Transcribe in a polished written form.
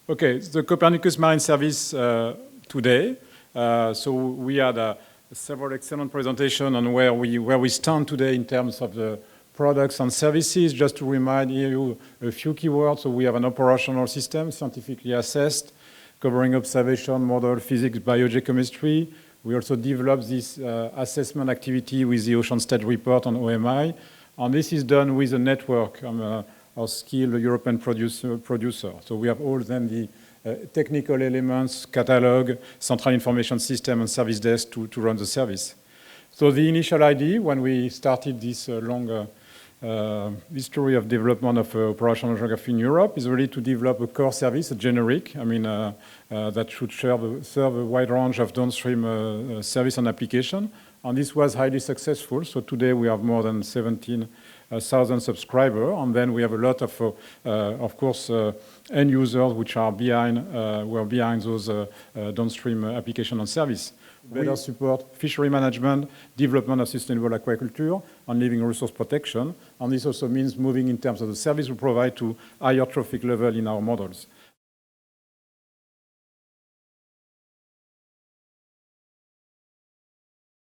Okay, the Copernicus Marine Service today. So we had several excellent presentations on where we stand today in terms of the products and services. Just to remind you a few keywords, so we have an operational system, scientifically assessed, covering observation, model, physics, biogeochemistry. We also developed this assessment activity with the Ocean State Report on OMI. And this is done with a network of skilled European producer. So we have all then the technical elements, catalog, central information system, and service desk to run the service. So the initial idea when we started this long history of development of operational geography in Europe is really to develop a core service, a generic, that should serve a wide range of downstream service and application. And this was highly successful. So today we have more than 17,000 subscribers, and then we have a lot of course, end users which are behind those downstream application and service. Better support fishery management, development of sustainable aquaculture, and living resource protection. And this also means moving in terms of the service we provide to higher trophic level in our models.